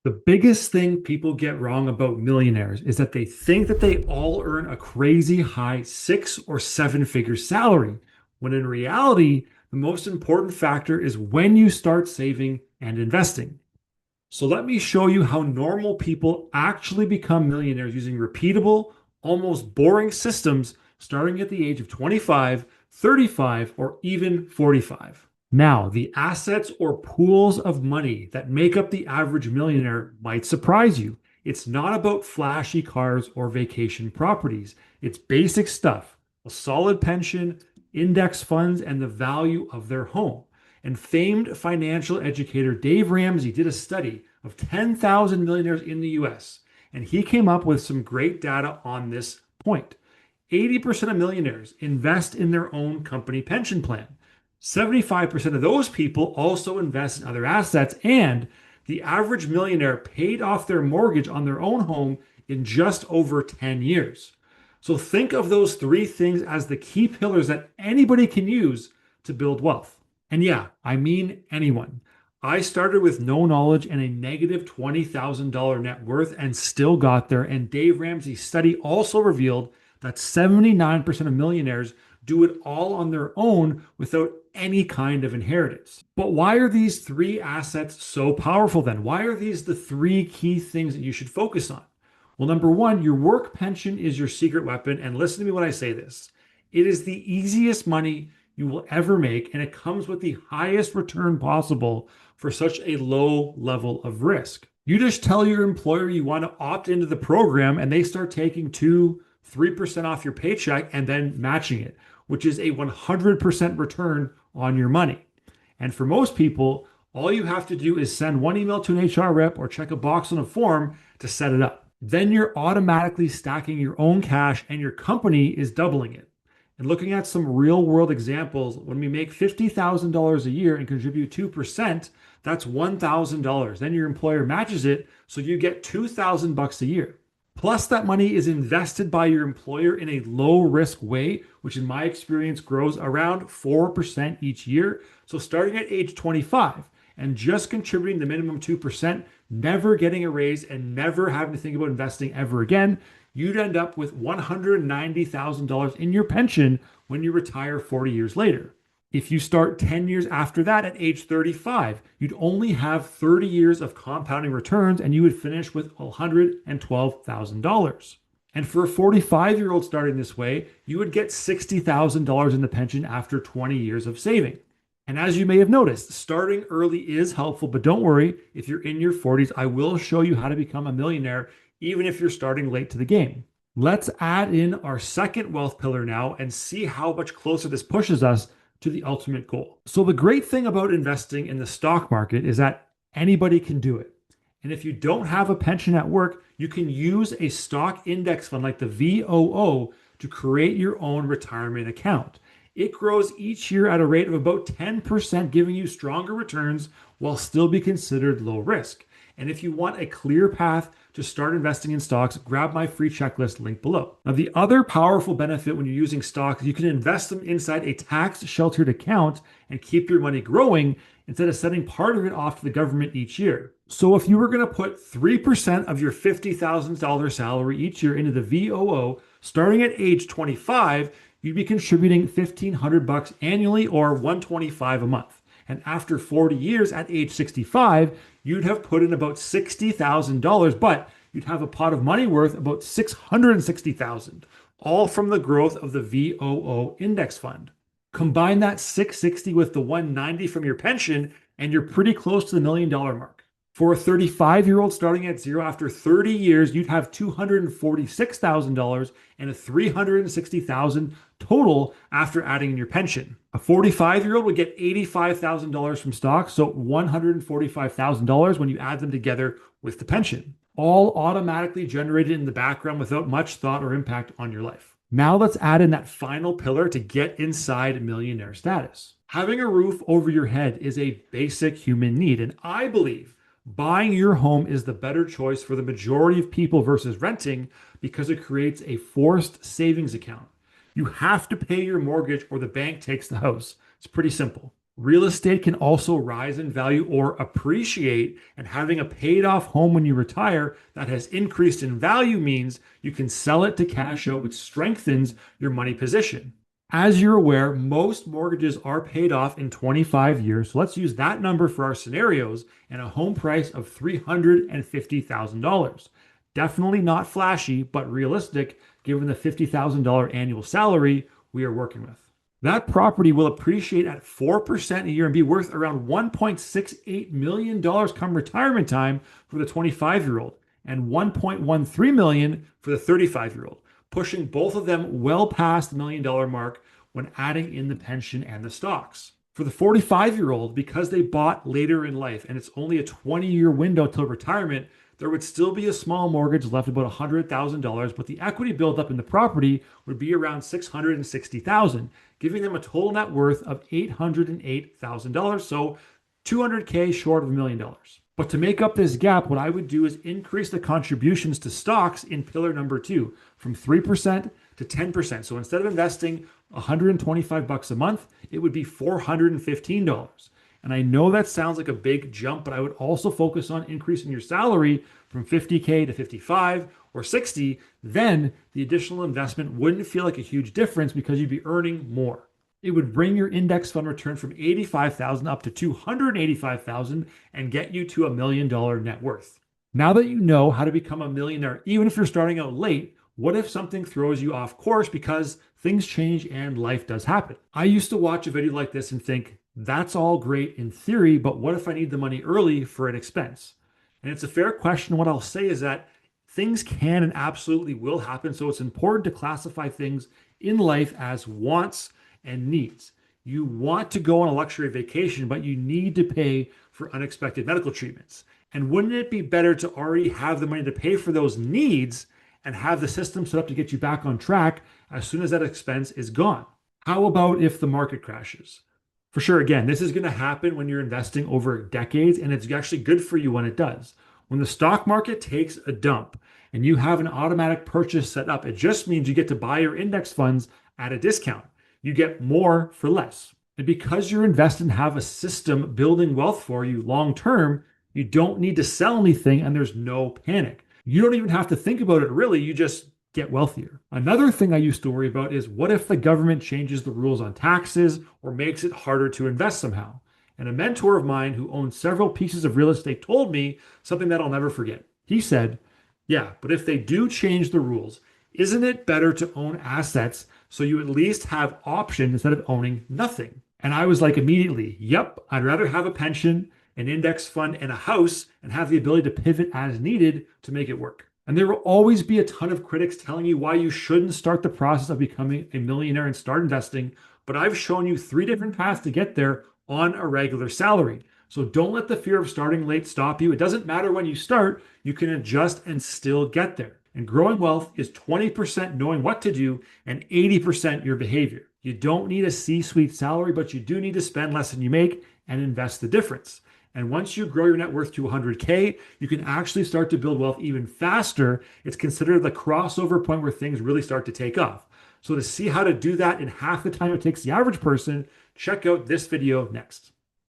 The biggest thing people get wrong about millionaires is that they think that they all earn a crazy high 6 or 7 figure salary, when in reality, the most important factor is when you start saving and investing. So let me show you how normal people actually become millionaires using repeatable, almost boring systems starting at the age of 25, 35, or even 45. Now, the assets or pools of money that make up the average millionaire might surprise you. It's not about flashy cars or vacation properties. It's basic stuff, a solid pension, index funds, and the value of their home. And famed financial educator Dave Ramsey did a study of 10,000 millionaires in the US, and he came up with some great data on this point. 80% of millionaires invest in their own company pension plan. 75% of those people also invest in other assets, and the average millionaire paid off their mortgage on their own home in just over 10 years. So think of those three things as the key pillars that anybody can use to build wealth. And yeah, I mean anyone. I started with no knowledge and a negative $20,000 net worth and still got there. And Dave Ramsey's study also revealed that 79% of millionaires do it all on their own without any kind of inheritance. But why are these three assets so powerful then? Why are these the three key things that you should focus on? Well, number one, your work pension is your secret weapon. And listen to me when I say this. It is the easiest money you will ever make, and it comes with the highest return possible for such a low level of risk. You just tell your employer you want to opt into the program, and they start taking 2, 3% off your paycheck and then matching it, which is a 100% return on your money. And for most people, all you have to do is send one email to an HR rep or check a box on a form to set it up. Then you're automatically stacking your own cash and your company is doubling it. And looking at some real world examples, when we make $50,000 a year and contribute 2%, that's $1,000. Then your employer matches it, so you get $2,000 a year. Plus, that money is invested by your employer in a low risk way, which in my experience grows around 4% each year. So, starting at age 25 and just contributing the minimum 2%, never getting a raise, and never having to think about investing ever again, you'd end up with $190,000 in your pension when you retire 40 years later. If you start 10 years after that at age 35, you'd only have 30 years of compounding returns and you would finish with $112,000. And for a 45-year-old starting this way, you would get $60,000 in the pension after 20 years of saving. And as you may have noticed, starting early is helpful, but don't worry, if you're in your 40s, I will show you how to become a millionaire even if you're starting late to the game. Let's add in our second wealth pillar now and see how much closer this pushes us to the ultimate goal. So the great thing about investing in the stock market is that anybody can do it. And if you don't have a pension at work, you can use a stock index fund like the VOO to create your own retirement account. It grows each year at a rate of about 10%, giving you stronger returns while still be considered low risk. And if you want a clear path to start investing in stocks, grab my free checklist link below. Now, the other powerful benefit when you're using stocks, you can invest them inside a tax sheltered account and keep your money growing instead of sending part of it off to the government each year. So if you were going to put 3% of your $50,000 salary each year into the VOO, starting at age 25, you'd be contributing $1,500 annually or $125 a month. And after 40 years at age 65, you'd have put in about $60,000, but you'd have a pot of money worth about $660,000, all from the growth of the VOO index fund. Combine that 660 with the 190 from your pension, and you're pretty close to the $1 million mark. For a 35-year-old starting at zero after 30 years, you'd have $246,000 and a $360,000 total after adding in your pension. A 45-year-old would get $85,000 from stocks, so $145,000 when you add them together with the pension, all automatically generated in the background without much thought or impact on your life. Now let's add in that final pillar to get inside millionaire status. Having a roof over your head is a basic human need, and I believe buying your home is the better choice for the majority of people versus renting because it creates a forced savings account. You have to pay your mortgage or the bank takes the house. It's pretty simple. Real estate can also rise in value or appreciate, and having a paid off home when you retire that has increased in value means you can sell it to cash out, which strengthens your money position. As you're aware, most mortgages are paid off in 25 years. So let's use that number for our scenarios and a home price of $350,000. Definitely not flashy, but realistic given the $50,000 annual salary we are working with. That property will appreciate at 4% a year and be worth around $1.68 million come retirement time for the 25-year-old and $1.13 million for the 35-year-old, pushing both of them well past the $1 million mark when adding in the pension and the stocks. For the 45-year-old, because they bought later in life and it's only a 20-year window till retirement, there would still be a small mortgage left about $100,000, but the equity buildup in the property would be around $660,000, giving them a total net worth of $808,000, so $200K short of $1 million. But to make up this gap, what I would do is increase the contributions to stocks in pillar number 2 from 3% to 10%. So instead of investing $125 a month, it would be $415. And I know that sounds like a big jump, but I would also focus on increasing your salary from 50K to 55 or 60. Then the additional investment wouldn't feel like a huge difference because you'd be earning more. It would bring your index fund return from 85,000 up to 285,000 and get you to $1 million net worth. Now that you know how to become a millionaire, even if you're starting out late, what if something throws you off course because things change and life does happen? I used to watch a video like this and think, that's all great in theory, but what if I need the money early for an expense? And it's a fair question. What I'll say is that things can and absolutely will happen. So it's important to classify things in life as wants and needs. You want to go on a luxury vacation, but you need to pay for unexpected medical treatments. And wouldn't it be better to already have the money to pay for those needs and have the system set up to get you back on track as soon as that expense is gone? How about if the market crashes? For sure, again, this is going to happen when you're investing over decades, and it's actually good for you when it does. When the stock market takes a dump and you have an automatic purchase set up, it just means you get to buy your index funds at a discount. You get more for less. And because you're invested and have a system building wealth for you long term, you don't need to sell anything and there's no panic. You don't even have to think about it really. You just get wealthier. Another thing I used to worry about is what if the government changes the rules on taxes or makes it harder to invest somehow? And a mentor of mine who owns several pieces of real estate told me something that I'll never forget. He said, yeah, but if they do change the rules, isn't it better to own assets so you at least have options instead of owning nothing? And I was like immediately, yep, I'd rather have a pension, an index fund, and a house and have the ability to pivot as needed to make it work. And there will always be a ton of critics telling you why you shouldn't start the process of becoming a millionaire and start investing. But I've shown you 3 different paths to get there on a regular salary. So don't let the fear of starting late stop you. It doesn't matter when you start, you can adjust and still get there. And growing wealth is 20% knowing what to do and 80% your behavior. You don't need a C-suite salary, but you do need to spend less than you make and invest the difference. And once you grow your net worth to 100K, you can actually start to build wealth even faster. It's considered the crossover point where things really start to take off. So to see how to do that in half the time it takes the average person, check out this video next.